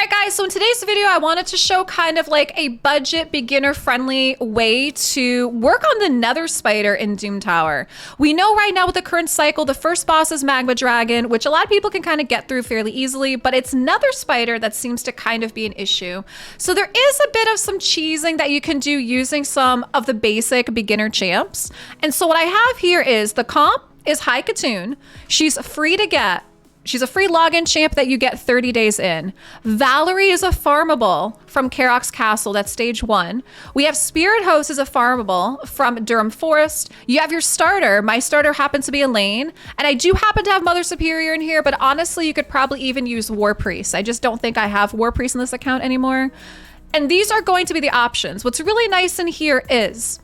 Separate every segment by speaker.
Speaker 1: right, guys, so in today's video, I wanted to show kind of like a budget, beginner-friendly way to work on the Nether Spider in Doom Tower. We know right now with the current cycle, the first boss is Magma Dragon, which a lot of people can kind of get through fairly easily, but it's Nether Spider that seems to kind of be an issue. So there is a bit of some cheesing that you can do using some of the basic beginner champs. And so what I have here is the comp is Katoon. She's free to get. She's a free login champ that you get 30 days in. Valkyrie is a farmable from Karoq's Castle, that's stage 1. We have Spirit Host is a farmable from Durham Forest. You have your starter. My starter happens to be Elaine. And I do happen to have Mother Superior in here, but honestly, you could probably even use War Priest. I just don't think I have War Priest in this account anymore. And these are going to be the options. What's really nice in here is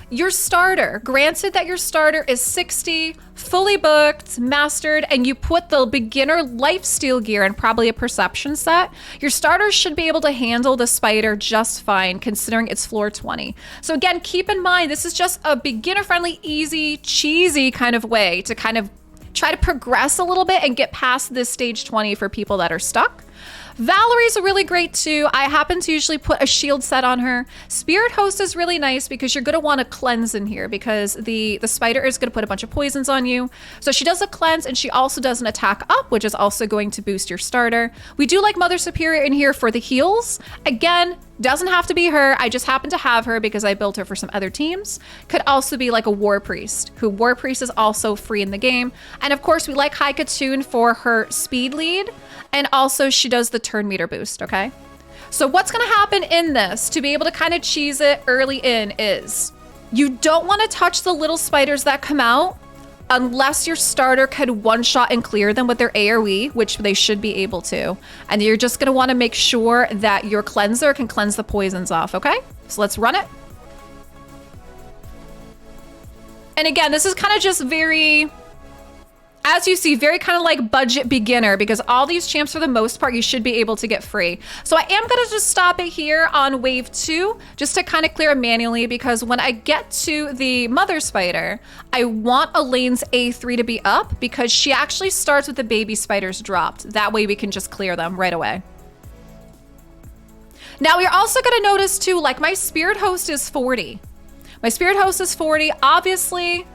Speaker 1: your starter. Granted that your starter is 60, fully booked, mastered, and you put the beginner lifesteal gear and probably a perception set, your starter should be able to handle the spider just fine considering it's floor 20. So again, keep in mind, this is just a beginner-friendly, easy, cheesy kind of way to kind of try to progress a little bit and get past this stage 20 for people that are stuck. Valkyrie's really great too. I happen to usually put a shield set on her. Spirit Host is really nice because you're gonna want to cleanse in here because the spider is gonna put a bunch of poisons on you. So she does a cleanse and she also does an attack up, which is also going to boost your starter. We do like Mother Superior in here for the heals. Again, doesn't have to be her. I just happen to have her because I built her for some other teams. Could also be like a War Priest, who War Priest is also free in the game. And of course, we like Katoon for her speed lead. And also she does the turn meter boost, okay? So what's gonna happen in this to be able to kind of cheese it early in is you don't wanna touch the little spiders that come out unless your starter can one-shot and clear them with their AoE, which they should be able to. And you're just gonna wanna make sure that your cleanser can cleanse the poisons off, okay? So let's run it. And again, this is kind of just very, as you see, very kind of like budget beginner because all these champs for the most part, you should be able to get free. So I am gonna just stop it here on wave 2, just to kind of clear it manually because when I get to the Mother Spider, I want Elaine's A3 to be up because she actually starts with the baby spiders dropped. That way we can just clear them right away. Now you're also gonna notice too, like my Spirit Host is 40. My Spirit Host is 40, obviously,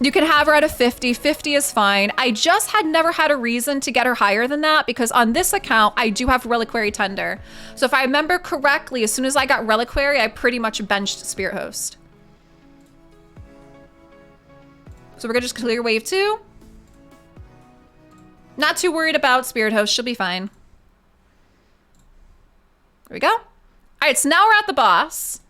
Speaker 1: you can have her at a 50. 50 is fine. I just had never had a reason to get her higher than that because on this account, I do have Reliquary Tender. So if I remember correctly, as soon as I got Reliquary, I pretty much benched Spirit Host. So we're gonna just clear wave 2. Not too worried about Spirit Host, she'll be fine. There we go. All right, so now we're at the boss.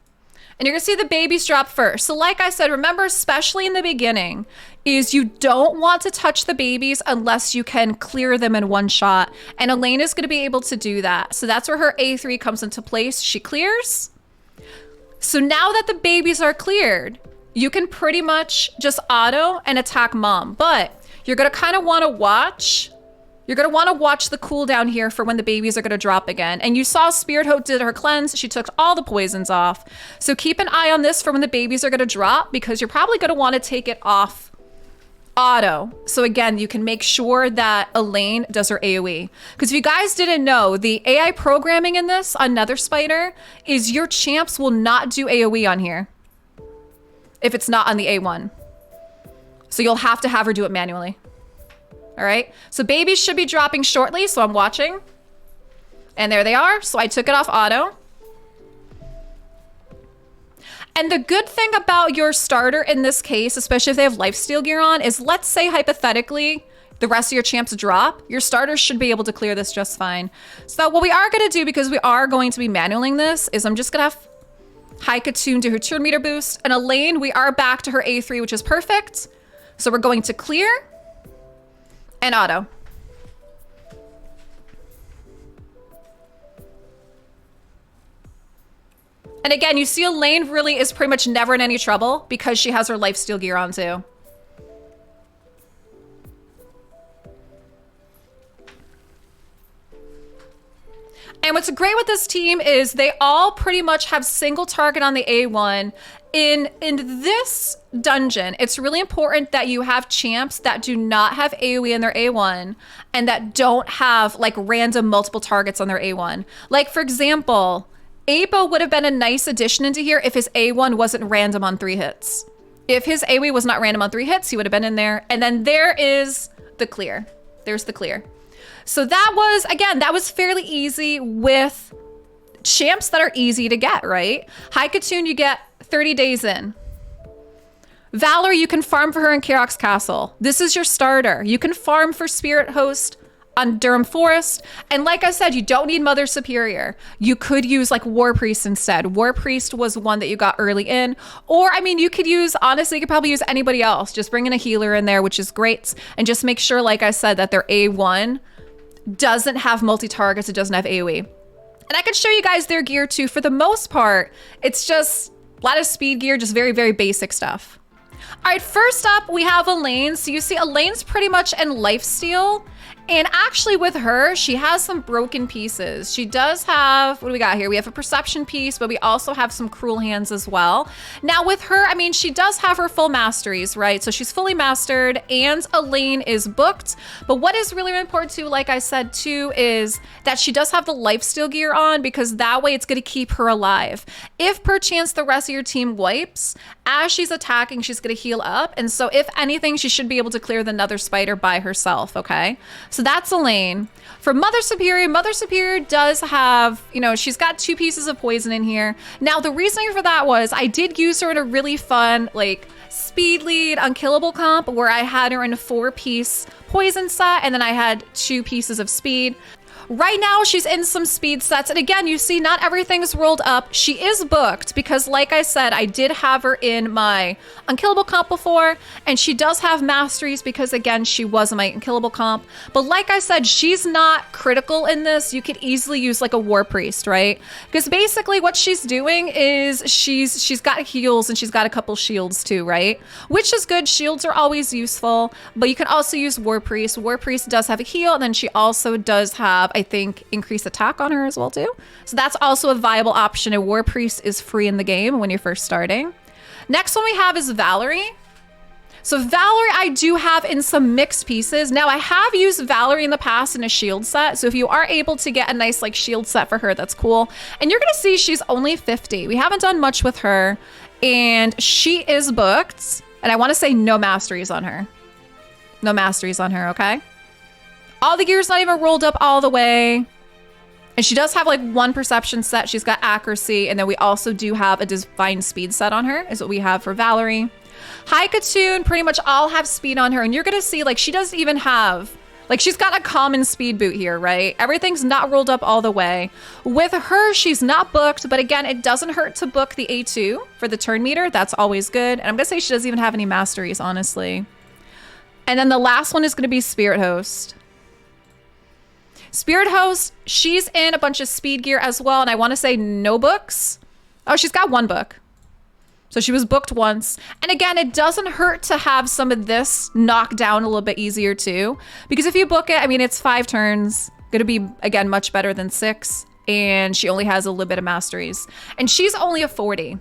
Speaker 1: And you're gonna see the babies drop first. So like I said, remember, especially in the beginning, is you don't want to touch the babies unless you can clear them in one shot. And Elaine is gonna be able to do that. So that's where her A3 comes into place. She clears. So now that the babies are cleared, you can pretty much just auto and attack mom. But you're gonna kind of wanna watch. You're gonna wanna watch the cooldown here for when the babies are gonna drop again. And you saw Spirit Hope did her cleanse. She took all the poisons off. So keep an eye on this for when the babies are gonna drop because you're probably gonna wanna take it off auto. So again, you can make sure that Elaine does her AoE. Because if you guys didn't know, the AI programming in this on Nether Spider is your champs will not do AoE on here if it's not on the A1. So you'll have to have her do it manually. All right, so babies should be dropping shortly, so I'm watching. And there they are, so I took it off auto. And the good thing about your starter in this case, especially if they have lifesteal gear on, is let's say hypothetically, the rest of your champs drop, your starter should be able to clear this just fine. So what we are gonna do, because we are going to be manualing this, is I'm just gonna have Katoon do her turn meter boost, and Elaine, we are back to her A3, which is perfect. So we're going to clear, and auto. And again, you see Elaine really is pretty much never in any trouble because she has her lifesteal gear on too. And what's great with this team is they all pretty much have single target on the A1 In this dungeon, it's really important that you have champs that do not have AoE in their A1 and that don't have like random multiple targets on their A1. Like for example, Apo would have been a nice addition into here if his A1 wasn't random on 3 hits. If his AoE was not random on 3 hits, he would have been in there. And then there is the clear. There's the clear. So that was, again, that was fairly easy with champs that are easy to get, right? High Katoon, you get 30 days in. Valkyrie, you can farm for her in Karox Castle. This is your starter. You can farm for Spirit Host on Durham Forest. And like I said, you don't need Mother Superior. You could use like War Priest instead. War Priest was one that you got early in. Or, I mean, you could use, honestly, you could probably use anybody else. Just bring in a healer in there, which is great. And just make sure, like I said, that their A1 doesn't have multi-targets. It doesn't have AoE. And I can show you guys their gear too. For the most part, it's just a lot of speed gear, just very, very basic stuff. All right, first up, we have Elaine. So you see Elaine's pretty much in lifesteal. And actually with her, she has some broken pieces. She does have, what do we got here? We have a perception piece, but we also have some cruel hands as well. Now with her, I mean, she does have her full masteries, right? So she's fully mastered and Elaine is booked. But what is really important too, like I said too, is that she does have the lifesteal gear on because that way it's gonna keep her alive. If perchance the rest of your team wipes, as she's attacking, she's gonna heal up. And so if anything, she should be able to clear the Nether Spider by herself, okay? So that's Elaine. For Mother Superior does have, you know, she's got 2 pieces of poison in here. Now, the reasoning for that was I did use her in a really fun, like, speed lead unkillable comp where I had her in a 4-piece poison set and then I had 2 pieces of speed. Right now, she's in some speed sets. And again, you see not everything's rolled up. She is booked because like I said, I did have her in my unkillable comp before. And she does have masteries because again, she was my unkillable comp. But like I said, she's not critical in this. You could easily use like a War Priest, right? Because basically what she's doing is she's got heals and she's got a couple shields too, right? Which is good. Shields are always useful. But you can also use War Priest. War Priest does have a heal. And then she also does have, I think, increased attack on her as well too. So that's also a viable option. A War Priest is free in the game when you're first starting. Next one we have is Valkyrie. So Valkyrie I do have in some mixed pieces. Now I have used Valkyrie in the past in a shield set. So if you are able to get a nice like shield set for her, that's cool. And you're gonna see she's only 50. We haven't done much with her and she is booked. And I wanna say no masteries on her. No masteries on her, okay? All the gear's not even rolled up all the way. And she does have like 1 perception set. She's got accuracy. And then we also do have a divine speed set on her is what we have for Valkyrie. High Katoon pretty much all have speed on her. And you're gonna see like she doesn't even have, like she's got a common speed boot here, right? Everything's not rolled up all the way. With her, she's not booked. But again, it doesn't hurt to book the A2 for the turn meter. That's always good. And I'm gonna say she doesn't even have any masteries, honestly. And then the last one is gonna be Spirit Host. Spirit Host, she's in a bunch of speed gear as well. And I want to say no books. Oh, she's got 1 book. So she was booked once. And again, it doesn't hurt to have some of this knocked down a little bit easier too. Because if you book it, I mean, it's 5 turns. Going to be, again, much better than 6. And she only has a little bit of masteries. And she's only a 40.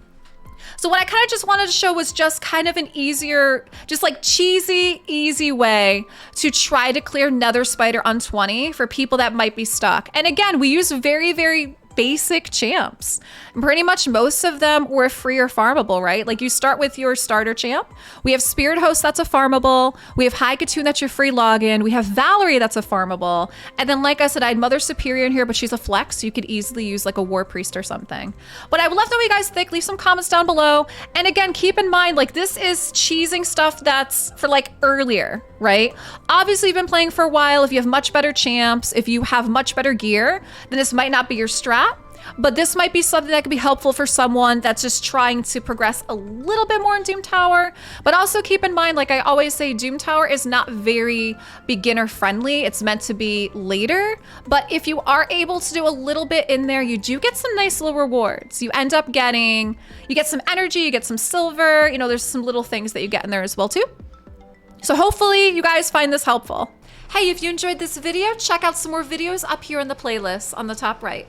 Speaker 1: So what I kind of just wanted to show was just kind of an easier, just like cheesy, easy way to try to clear Nether Spider on 20 for people that might be stuck. And again, we use very, very basic champs. And pretty much most of them were free or farmable, right? Like you start with your starter champ. We have Spirit Host, that's a farmable. We have High Katoon, that's your free login. We have Valkyrie, that's a farmable. And then like I said, I had Mother Superior in here, but she's a flex. So you could easily use like a War Priest or something. But I would love to know what you guys think. Leave some comments down below. And again, keep in mind, like this is cheesing stuff that's for like earlier, right? Obviously you've been playing for a while. If you have much better champs, if you have much better gear, then this might not be your strat. But this might be something that could be helpful for someone that's just trying to progress a little bit more in Doom Tower. But also keep in mind, like I always say, Doom Tower is not very beginner friendly. It's meant to be later. But if you are able to do a little bit in there, you do get some nice little rewards. You end up getting, you get some energy, you get some silver, you know, there's some little things that you get in there as well too. So hopefully you guys find this helpful. Hey, if you enjoyed this video, check out some more videos up here in the playlist on the top right.